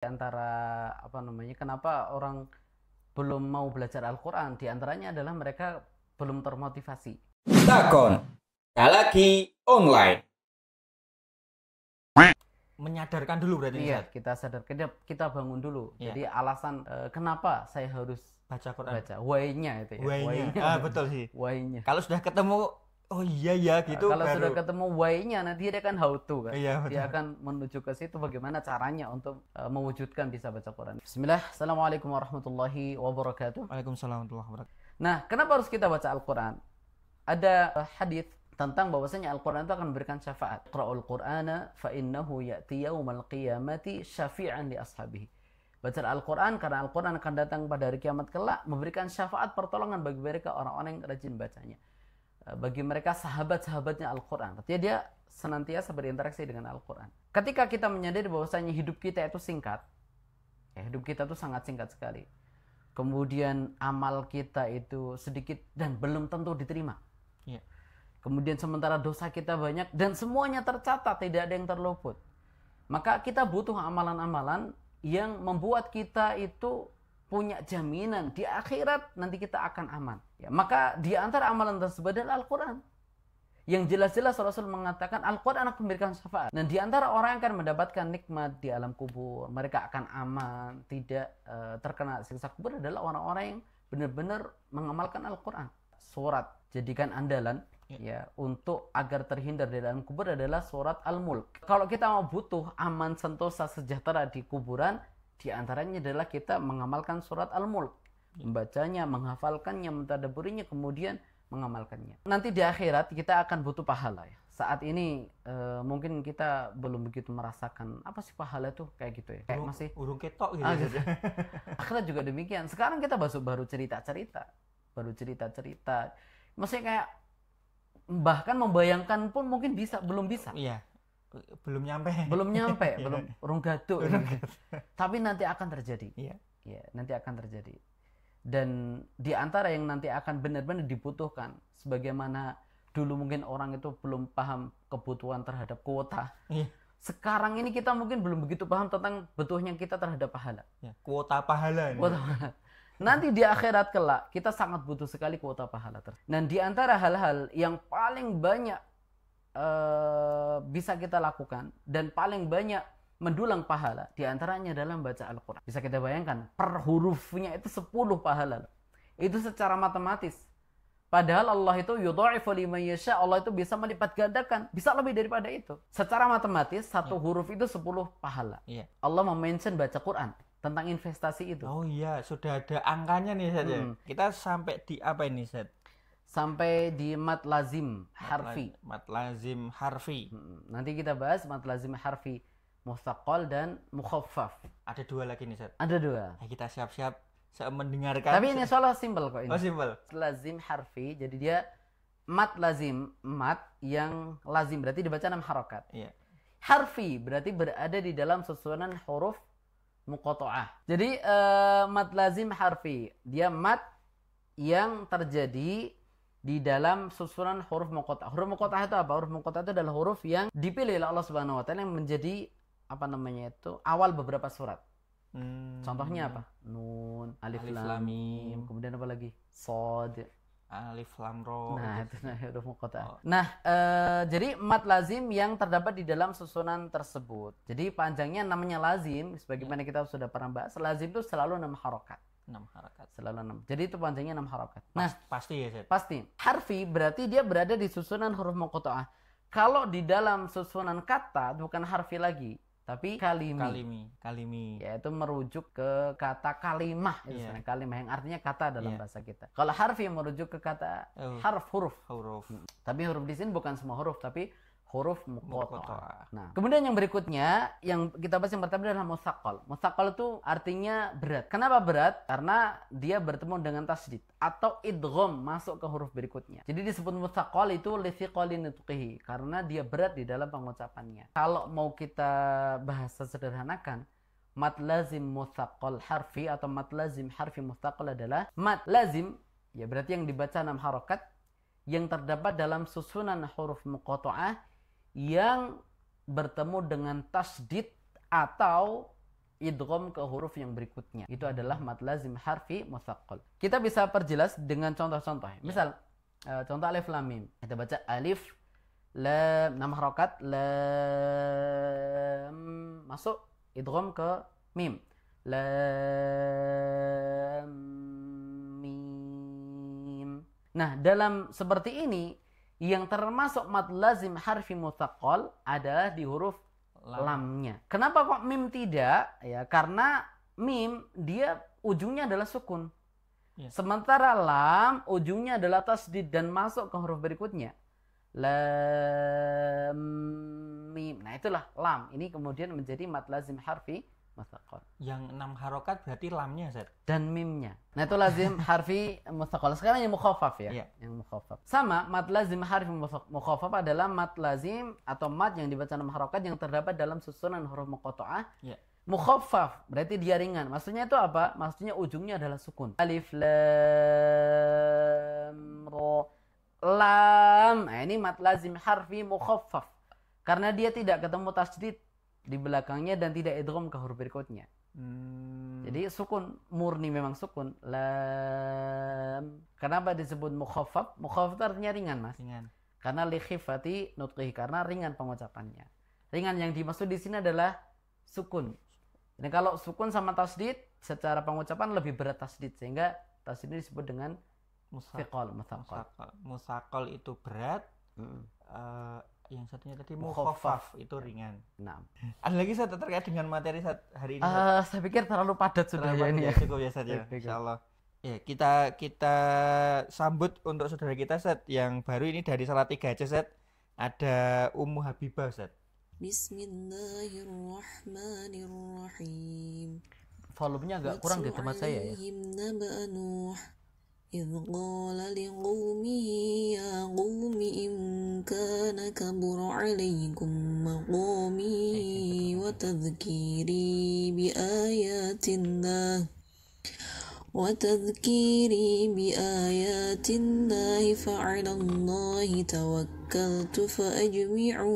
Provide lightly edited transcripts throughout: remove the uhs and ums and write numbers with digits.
Antara kenapa orang belum mau belajar Al-Quran, diantaranya adalah mereka belum termotivasi. Takon lagi online. Menyadarkan dulu berarti Iya, kita sadar, kita bangun dulu. Iya. Jadi alasan kenapa saya harus baca Quran. why-nya itu ya. Why-nya. Betul sih. Why-nya. Kalau sudah ketemu, oh iya ya gitu. Kalau baru... sudah ketemu why-nya, nanti dia akan how to kan. Iya, dia akan menuju ke situ bagaimana caranya untuk mewujudkan bisa baca Quran. Bismillah, assalamualaikum warahmatullahi wabarakatuh. Waalaikumsalam warahmatullahi wabarakatuh. Nah, kenapa harus kita baca Al-Quran? Ada hadis tentang bahwasanya Al-Quran itu akan memberikan syafaat. Qra'ul Qur'ana fa innahu ya'ti yaumal qiyamati syafi'an li ashabihi. Baca Al-Quran karena Al-Quran akan datang pada hari kiamat kelak memberikan syafaat pertolongan bagi mereka orang-orang yang rajin bacanya. Bagi mereka sahabat-sahabatnya Al-Quran. Artinya dia senantiasa berinteraksi dengan Al-Quran. Ketika kita menyadari bahwasanya hidup kita itu singkat, hidup kita itu sangat singkat sekali. Kemudian amal kita itu sedikit dan belum tentu diterima. Iya. Kemudian sementara dosa kita banyak dan semuanya tercatat, tidak ada yang terluput. Maka kita butuh amalan-amalan yang membuat kita itu punya jaminan di akhirat nanti kita akan aman. Ya, maka di antara amalan tersebut adalah Al-Quran. Yang jelas-jelas Rasul mengatakan Al-Quran akan memberikan syafaat. Dan di antara orang yang akan mendapatkan nikmat di alam kubur, mereka akan aman, tidak terkena siksa kubur adalah orang-orang yang benar-benar mengamalkan Al-Quran. Surat jadikan andalan ya untuk agar terhindar dari alam kubur adalah surat Al-Mulk. Kalau kita mau butuh aman, sentosa, sejahtera di kuburan, di antaranya adalah kita mengamalkan surat Al-Mulk, membacanya, menghafalkannya, mentadabburinya, kemudian mengamalkannya. Nanti di akhirat kita akan butuh pahala ya. Saat ini mungkin kita belum begitu merasakan apa sih pahala itu kayak gitu ya. Kayak masih urung ketok gitu. Gitu. Akhirat juga demikian. Sekarang kita baru cerita-cerita. Maksudnya kayak bahkan membayangkan pun mungkin belum bisa. Iya. Belum nyampe, belum urung gaduk. Tapi nanti akan terjadi. Iya. Ya, nanti akan terjadi. Dan di antara yang nanti akan benar-benar dibutuhkan, sebagaimana dulu mungkin orang itu belum paham kebutuhan terhadap kuota. Iya. Sekarang ini kita mungkin belum begitu paham tentang butuhnya kita terhadap pahala. Ya, kuota pahala. Nanti di akhirat kelak kita sangat butuh sekali kuota pahala. Dan di antara hal-hal yang paling banyak bisa kita lakukan dan paling banyak mendulang pahala, di antaranya adalah membaca Al-Quran. Bisa kita bayangkan, per hurufnya itu 10 pahala. Itu secara matematis. Padahal Allah itu yudha'ifu liman yasha, Allah itu bisa melipat gandakan, bisa lebih daripada itu. Secara matematis, satu huruf itu 10 pahala. Iya. Allah mention baca Quran tentang investasi itu. Oh iya, sudah ada angkanya nih Zat. Kita sampai di apa ini Zat? Sampai di mat lazim harfi. Mat lazim harfi. Nanti kita bahas mat lazim harfi mustaqal dan mukhaffaf. Ada 2 lagi nih Zat. Ada 2. Nah, kita siap-siap mendengarkan. Tapi ini soalnya simpel kok ini. Oh, simpel. Lazim harfi, jadi dia mat lazim, mat yang lazim berarti dibaca 6 harokat. Iya. Harfi berarti berada di dalam susunan huruf muqatta'ah. Jadi mat lazim harfi, dia mat yang terjadi di dalam susunan huruf muqatta'ah. Huruf muqatta'ah itu apa? Huruf muqatta'ah itu adalah huruf yang dipilih oleh Allah Subhanahu wa taala yang menjadi awal beberapa surat. Contohnya apa? Nun, alif lam mim, kemudian apa lagi? Shad, alif lam ra. Nah, itu huruf muqatta'ah. Nah, jadi mat lazim yang terdapat di dalam susunan tersebut. Jadi panjangnya namanya lazim, sebagaimana kita sudah pernah bahas, lazim itu selalu 6 harokat. 6 harokat. Selalu 6. Jadi itu panjangnya 6 harokat. Nah, pasti ya, Zat? Pasti. Harfi berarti dia berada di susunan huruf muqatta'ah. Kalau di dalam susunan kata bukan harfi lagi, tapi kalimi. Yaitu merujuk ke kata kalimah, kalimah yang artinya kata dalam bahasa kita. Kalau harfi merujuk ke kata harf, huruf. Tapi huruf di sini bukan semua huruf, tapi huruf muqatta'ah. Nah, kemudian yang berikutnya yang kita bahas yang pertama adalah musaqqal. Musaqqal itu artinya berat. Kenapa berat? Karena dia bertemu dengan tasydid atau idgham masuk ke huruf berikutnya. Jadi disebut musaqqal itu li thiqali nutqihi karena dia berat di dalam pengucapannya. Kalau mau kita bahasa sederhanakan, mat lazim musaqqal harfi atau mat lazim harfi musaqqal adalah mat lazim ya berarti yang dibaca 6 harokat yang terdapat dalam susunan huruf muqatta'ah yang bertemu dengan tasydid atau idgham ke huruf yang berikutnya. Itu adalah mad lazim harfi mutsaqqal. Kita bisa perjelas dengan contoh-contoh. Misal contoh alif lam mim. Kita baca alif lam, 6 harokat, lam, masuk idgham ke mim. Lam mim. Nah, dalam seperti ini yang termasuk mad lazim harfi mutsaqqal adalah di huruf lamnya. Kenapa kok mim tidak? Ya, karena mim dia ujungnya adalah sukun. Sementara lam ujungnya adalah tasdid dan masuk ke huruf berikutnya. Lam mim. Nah, itulah lam. Ini kemudian menjadi mad lazim harfi mutsaqqal. Yang 6 harokat berarti lamnya, Ustaz. Dan mimnya. Nah, itu lazim harfi mutsaqqal. Sekarang yang mukhaffaf ya. Yang mukhaffaf. Sama, mad lazim harfi mukhaffaf adalah mad lazim atau mad yang dibaca 6 harokat yang terdapat dalam susunan huruf muqatta'ah. Mukhaffaf berarti dia ringan. Maksudnya itu apa? Maksudnya ujungnya adalah sukun. Alif lam ra. Lam. Nah, ini mad lazim harfi mukhaffaf. Karena dia tidak ketemu tasdid di belakangnya dan tidak idgham ke huruf berikutnya. Jadi sukun, murni memang sukun. Lam. Kenapa disebut mukhaffaf? Mukhaffaf artinya ringan, Mas. Ringan. Karena li khifati nutqihi, karena ringan pengucapannya. Ringan yang dimaksud di sini adalah sukun. Jadi kalau sukun sama tasdid secara pengucapan lebih berat tasdid, sehingga tasdid ini disebut dengan mutsaqqal. Mutsaqqal itu berat. Yang satunya tadi mukhaffaf itu ringan. Nah. Ada lagi Ustaz terkait dengan materi hari ini? Saya pikir terlalu padat sudah ya ini ya. Cukup ya saja. Insyaallah. Ya, kita sambut untuk saudara kita Ustaz yang baru ini dari Salatiga aja Ustaz. Ada Ummu Habibah Ustaz. Bismillahirrahmanirrahim. Volumenya agak kurang di tempat saya ya. إذ قال لقومه يا قوم إن كان كبر عليكم مقامي وتذكيري بآيات الله فعلى الله توكلت فأجمعوا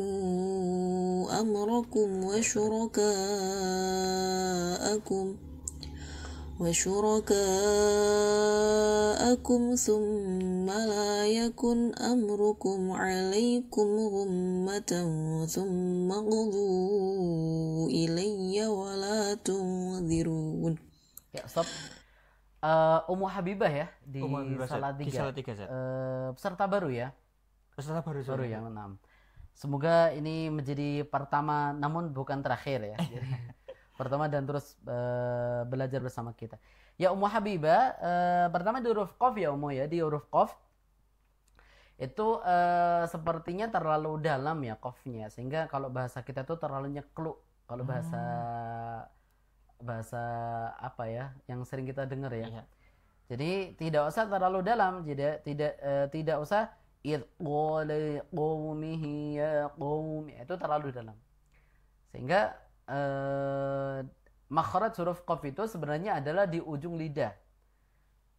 أمركم وشركاءكم ثم لا يكن أمركم عليكم غمة ثم اقضوا إلي ولا تنذرون. Ya, stop. Ummu Habibah ya di Salatiga. Peserta baru ya. Peserta baru yang 6. Semoga ini menjadi pertama namun bukan terakhir ya. Jadi, pertama dan terus belajar bersama kita. Ya Ummu Habibah, pertama di huruf qaf ya Ummu ya, di huruf qaf itu sepertinya terlalu dalam ya qafnya, sehingga kalau bahasa kita tuh terlalu nyekluk. Kalau bahasa apa ya yang sering kita dengar ya. Jadi tidak usah terlalu dalam, tidak usah idh qala qaumihi ya qaumi, itu terlalu dalam. Sehingga makhraj huruf qaf itu sebenarnya adalah di ujung lidah.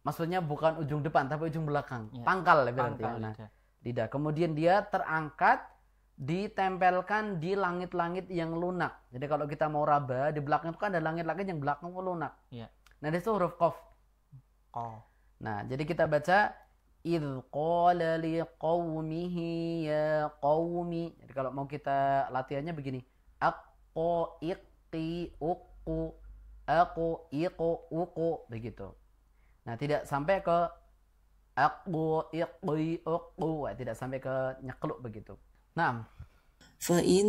Maksudnya bukan ujung depan tapi ujung belakang. Pangkal berarti. Lidah. Kemudian dia terangkat, ditempelkan di langit-langit yang lunak. Jadi kalau kita mau raba, di belakang itu kan ada langit-langit yang belakang lunak. Nah, itu huruf qaf. Nah, jadi kita baca idh qala liqaumihi ya qaumi. Jadi kalau mau kita latihannya begini. Aku iqi uku aku iqu uku begitu. Nah, tidak sampai ke aku iqi uku, tidak sampai ke nyekluk begitu. Nah, فإن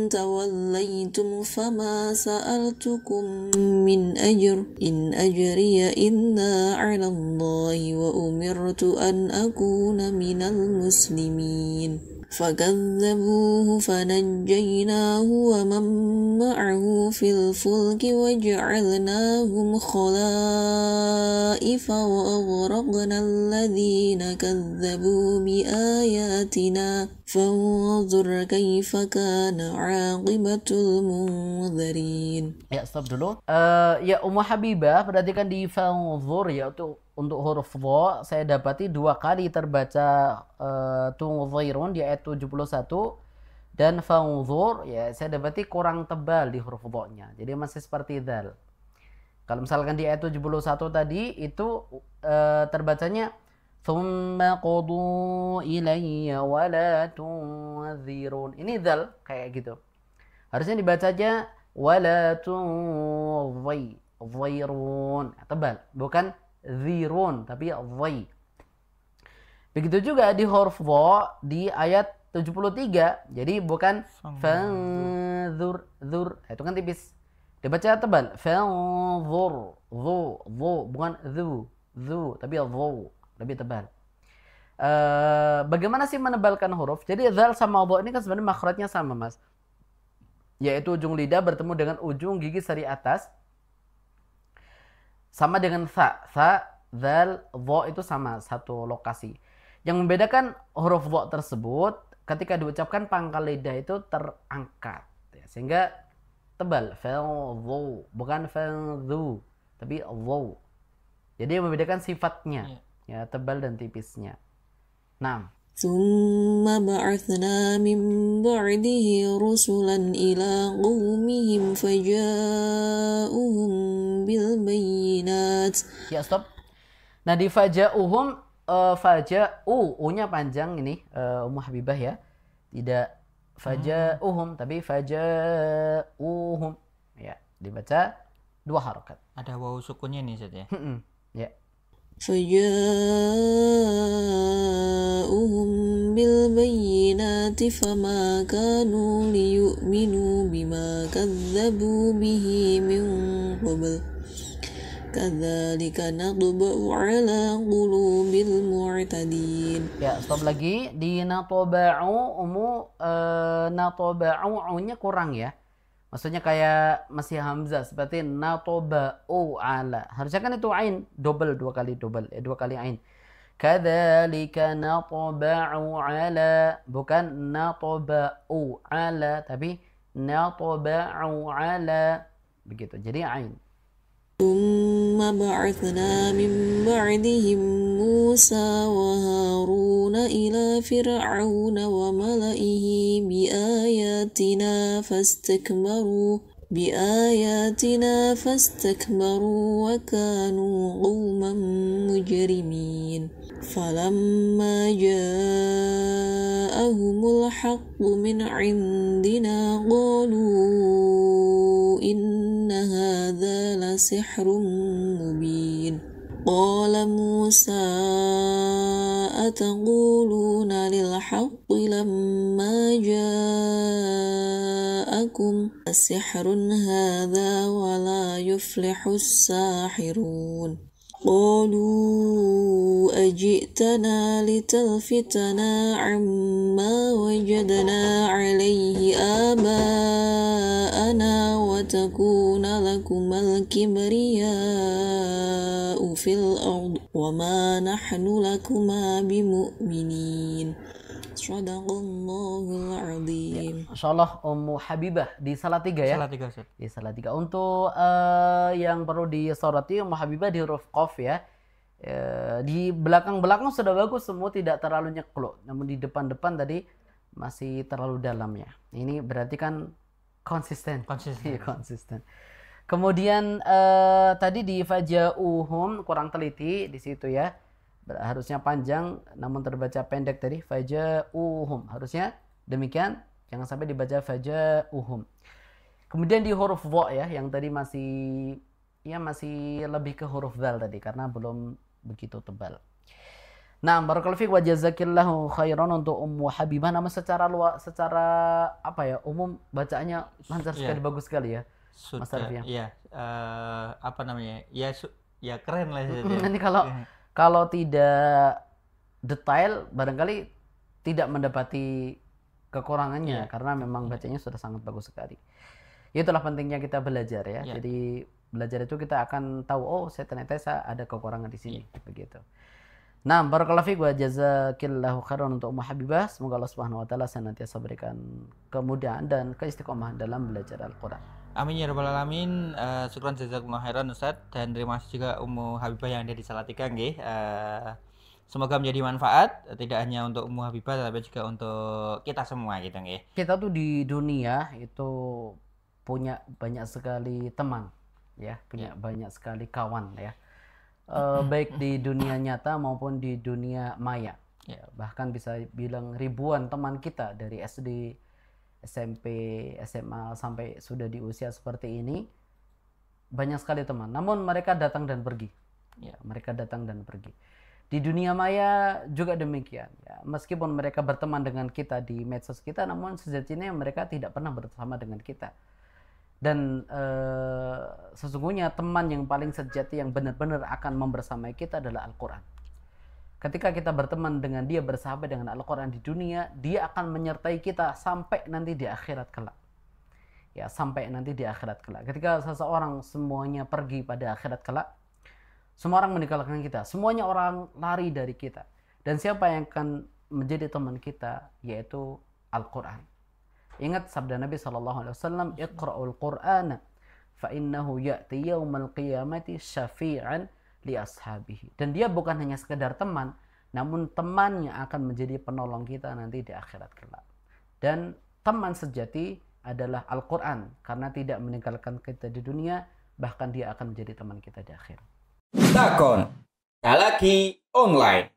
توليتم فما سألتكم من أجر إن أجري إلا على الله وأمرت أن أكون من المسلمين فكذبوه فنجيناه ومن معه في الفلك وجعلناهم خلائف وأغرقنا الذين كذبوا بآياتنا فانظر كيف كان عاقبة المنذرين. Ya, stop dulu. Ya Ummu Habibah, perhatikan di fanzur ya, untuk huruf dha saya dapati 2 kali terbaca tunzirun di ayat 71 Dan fanzur ya saya dapati kurang tebal di huruf dha-nya. Jadi masih seperti dzal. Kalau misalkan di ayat 71 tadi itu terbacanya thumma qudu ilayya wa la tunzirun. Ini dzal kayak gitu. Harusnya dibaca aja wala tunzirun. Tebal, bukan zirun tapi dhai. Begitu juga di huruf dha di ayat 73. Jadi bukan fanzur zur. Itu kan tipis. Dibaca tebal. Fanzur bukan zu tapi dhu, lebih tebal. Bagaimana sih menebalkan huruf? Jadi dzal sama dha ini kan sebenarnya makhrajnya sama, Mas. Yaitu ujung lidah bertemu dengan ujung gigi seri atas. Sama dengan tha, dzal, dha itu sama satu lokasi. Yang membedakan huruf dha tersebut ketika diucapkan pangkal lidah itu terangkat ya, sehingga tebal. Fadhu bukan fadhu tapi dhu. Jadi yang membedakan sifatnya ya tebal dan tipisnya. Nah, ثم بعثنا من بعده رسلا إلى قومهم فجاءوهم بالبينات. Ya stop. Nah di faja'uhum u-nya panjang ini Ummu Habibah ya. Tidak faja'uhum tapi faja'uhum. Ya, dibaca 2 harakat. Ada wawu sukunnya nih Ustaz ya. Ya. فجاءوهم بالبينات فما كانوا ليؤمنوا بما كذبوا به من قبل كذلك نطبع على قلوب المعتدين. Ya, stop lagi di natoba'u natoba'u-nya kurang ya. Maksudnya kayak masih hamzah seperti natoba'u ala. Harusnya kan itu ain double 2 kali ain. Kadzalika natoba'u ala, bukan natoba'u ala tapi natoba'u ala. Begitu. Jadi ain. ثم بعثنا من بعدهم موسى وهارون إلى فرعون وملئه بآياتنا فاستكبروا وكانوا قوما مجرمين. فلما جاءهم الحق من عندنا قالوا إن هذا لسحر مبين. قال موسى أتقولون للحق لما جاءكم السحر هذا ولا يفلح الساحرون. قالوا أجئتنا لتلفتنا عما وجدنا عليه آباءنا وتكون لكما الكبرياء في الأرض وما نحن لكما بمؤمنين. Sadaqallahul azim. Insyaallah Ummu Habibah di Salatiga ya. Salatiga Ustaz. Di Salatiga. Untuk yang perlu disoroti Ummu Habibah di huruf qaf ya. Di belakang-belakang sudah bagus semua, tidak terlalu nyekluk. Namun di depan-depan tadi masih terlalu dalam ya. Ini berarti kan konsisten. Iya, konsisten. Kemudian tadi di faja'uhum kurang teliti di situ ya. Harusnya panjang namun terbaca pendek tadi faja'uhum. Harusnya demikian, jangan sampai dibaca faja'uhum. Kemudian di huruf dha ya yang tadi masih lebih ke huruf dzal tadi karena belum begitu tebal. Nah, barakallahu fiik wa jazakillahu khairan untuk Ummu Habibah. Nama secara umum bacaannya lancar sekali, bagus sekali ya. Mas Arif ya. Apa namanya? Ya keren lah Nanti kalau tidak detail barangkali tidak mendapati kekurangannya karena memang bacanya sudah sangat bagus sekali. Itulah pentingnya kita belajar ya. Jadi belajar itu kita akan tahu ternyata saya ada kekurangan di sini begitu. Nah, barakallahu fiik wa jazakillahu khairan untuk Ummu Habibah. Semoga Allah Subhanahu wa taala senantiasa berikan kemudahan dan keistiqomahan dalam belajar Al-Qur'an. Amin ya rabbal alamin. Syukran jazakumullah khairan Ustaz, dan terima kasih juga Ummu Habibah yang ada di Salatiga nggih. Semoga menjadi manfaat tidak hanya untuk Ummu Habibah tapi juga untuk kita semua gitu nggih. Kita tuh di dunia itu punya banyak sekali teman, ya, punya banyak sekali kawan, ya. Baik di dunia nyata maupun di dunia maya. Ya, bahkan bisa bilang ribuan teman kita dari SD, SMP, SMA sampai sudah di usia seperti ini, banyak sekali teman. Namun mereka datang dan pergi. Ya, mereka datang dan pergi. Di dunia maya juga demikian. Ya, meskipun mereka berteman dengan kita di medsos kita, namun sejatinya mereka tidak pernah bersama dengan kita. Dan sesungguhnya teman yang paling sejati yang benar-benar akan membersamai kita adalah Al-Quran. Ketika kita berteman dengan dia, bersahabat dengan Al-Quran di dunia, dia akan menyertai kita sampai nanti di akhirat kelak. Ya, sampai nanti di akhirat kelak. Ketika seseorang semuanya pergi pada akhirat kelak, semua orang meninggalkan kita, semuanya orang lari dari kita. Dan siapa yang akan menjadi teman kita? Yaitu Al-Quran. Ingat sabda Nabi SAW, Iqra'ul Qur'ana fa innahu ya'ti yawmal qiyamati syafi'an li ashabihi. Dan dia bukan hanya sekedar teman, namun teman yang akan menjadi penolong kita nanti di akhirat kelak. Dan teman sejati adalah Al-Quran, karena tidak meninggalkan kita di dunia, bahkan dia akan menjadi teman kita di akhirat. Takon. Talaki online.